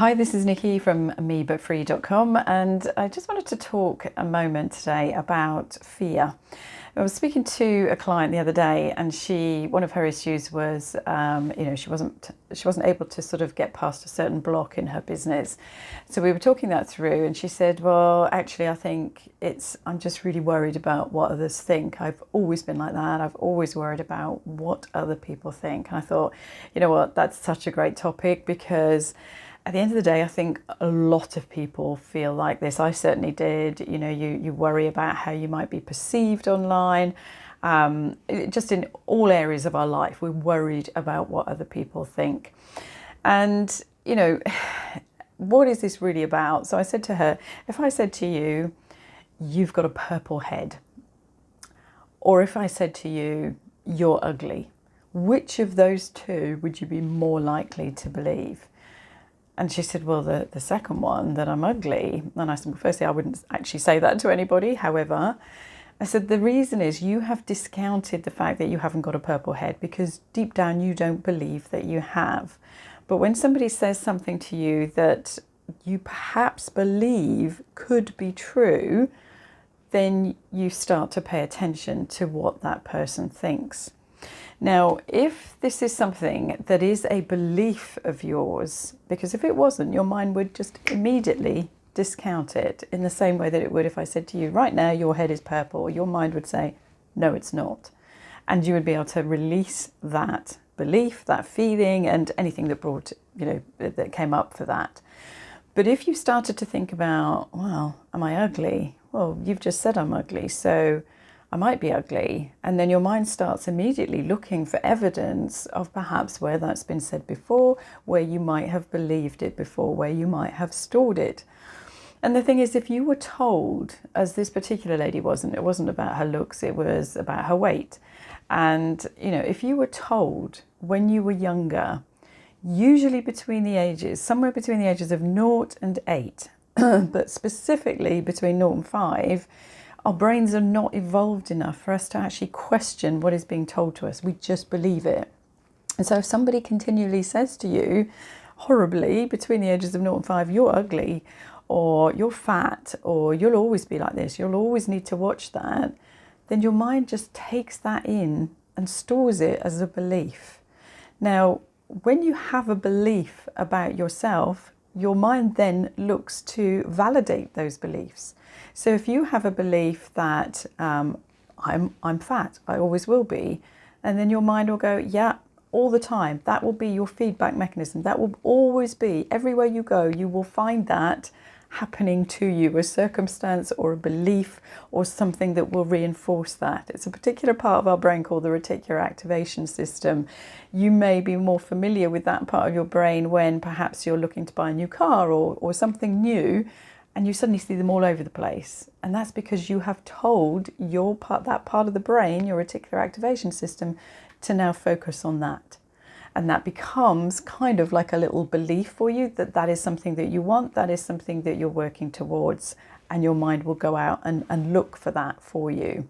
Hi, this is Nikki from mebutfree.com, and I just wanted to talk a moment today about fear. I was speaking to a client the other day, and one of her issues was, she wasn't able to sort of get past a certain block in her business. So we were talking that through, and she said, "Well, actually, I think I'm just really worried about what others think. I've always been like that. I've always worried about what other people think." And I thought, you know what, that's such a great topic because at the end of the day, I think a lot of people feel like this. I certainly did. You know, you worry about how you might be perceived online. Just in all areas of our life, we're worried about what other people think. And, what is this really about? So I said to her, if I said to you, "You've got a purple head," or if I said to you, "You're ugly," which of those two would you be more likely to believe? And she said, "Well, the second one, that I'm ugly." And I said, "Well, firstly, I wouldn't actually say that to anybody. However," I said, "the reason is you have discounted the fact that you haven't got a purple head because deep down you don't believe that you have. But when somebody says something to you that you perhaps believe could be true, then you start to pay attention to what that person thinks." Now, if this is something that is a belief of yours, because if it wasn't, your mind would just immediately discount it in the same way that it would if I said to you, "Right now, your head is purple," your mind would say, "No, it's not." And you would be able to release that belief, that feeling, and anything that came up for that. But if you started to think about, "Well, am I ugly?" Well, you've just said I'm ugly, so I might be ugly. And then your mind starts immediately looking for evidence of perhaps where that's been said before, where you might have believed it before, where you might have stored it. And the thing is, if you were told, as this particular lady it wasn't about her looks, it was about her weight. And, if you were told when you were younger, usually somewhere between the ages of 0 and 8, but specifically between 0 and 5, our brains are not evolved enough for us to actually question what is being told to us. We just believe it. And so if somebody continually says to you horribly between the ages of 0 and 5, "You're ugly," or "You're fat," or "You'll always be like this, you'll always need to watch that," then your mind just takes that in and stores it as a belief. Now, when you have a belief about yourself, your mind then looks to validate those beliefs. So if you have a belief that I'm fat, I always will be, and then your mind will go, "Yeah, all the time." That will be your feedback mechanism. That will always be, everywhere you go, you will find that happening to you, a circumstance or a belief or something that will reinforce that. It's a particular part of our brain called the reticular activation system. You may be more familiar with that part of your brain when perhaps you're looking to buy a new car or something new, and you suddenly see them all over the place. And that's because you have told that part of the brain, your reticular activation system, to now focus on that. And that becomes kind of like a little belief for you that is something that you want, that is something that you're working towards, and your mind will go out and look for that for you.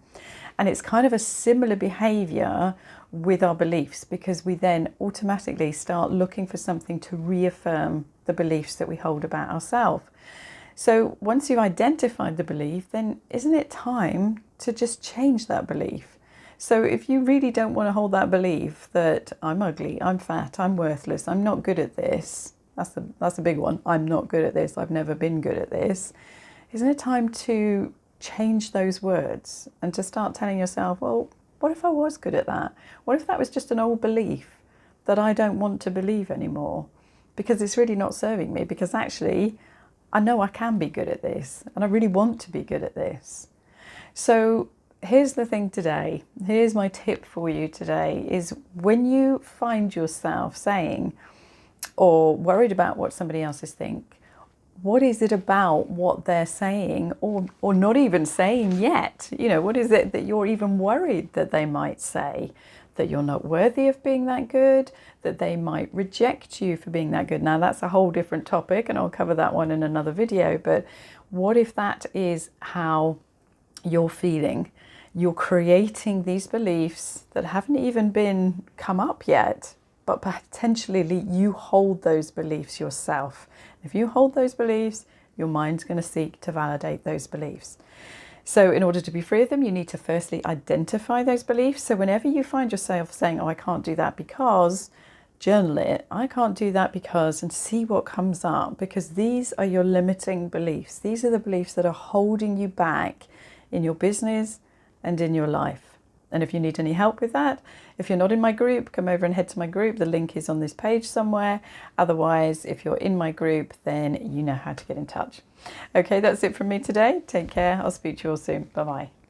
And it's kind of a similar behavior with our beliefs, because we then automatically start looking for something to reaffirm the beliefs that we hold about ourselves. So once you've identified the belief, then isn't it time to just change that belief? So if you really don't want to hold that belief that I'm ugly, I'm fat, I'm worthless, I'm not good at this, that's a big one. I'm not good at this, I've never been good at this. Isn't it time to change those words and to start telling yourself, "Well, what if I was good at that? What if that was just an old belief that I don't want to believe anymore? Because it's really not serving me, because actually I know I can be good at this and I really want to be good at this." So here's the thing today. Here's my tip for you today is, when you find yourself saying or worried about what somebody else's think, what is it about what they're saying or not even saying yet? What is it that you're even worried that they might say? That you're not worthy of being that good, that they might reject you for being that good. Now, that's a whole different topic, and I'll cover that one in another video. But what if that is how you're feeling? You're creating these beliefs that haven't even been come up yet, but potentially you hold those beliefs yourself. If you hold those beliefs, your mind's going to seek to validate those beliefs. So in order to be free of them, you need to firstly identify those beliefs. So whenever you find yourself saying, oh, I can't do that because, journal it, I can't do that because, and see what comes up, because these are your limiting beliefs. These are the beliefs that are holding you back in your business and in your life. And if you need any help with that, if you're not in my group, come over and head to my group. The link is on this page somewhere. Otherwise, if you're in my group, then you know how to get in touch. Okay, that's it from me today. Take care. I'll speak to you all soon. Bye-bye.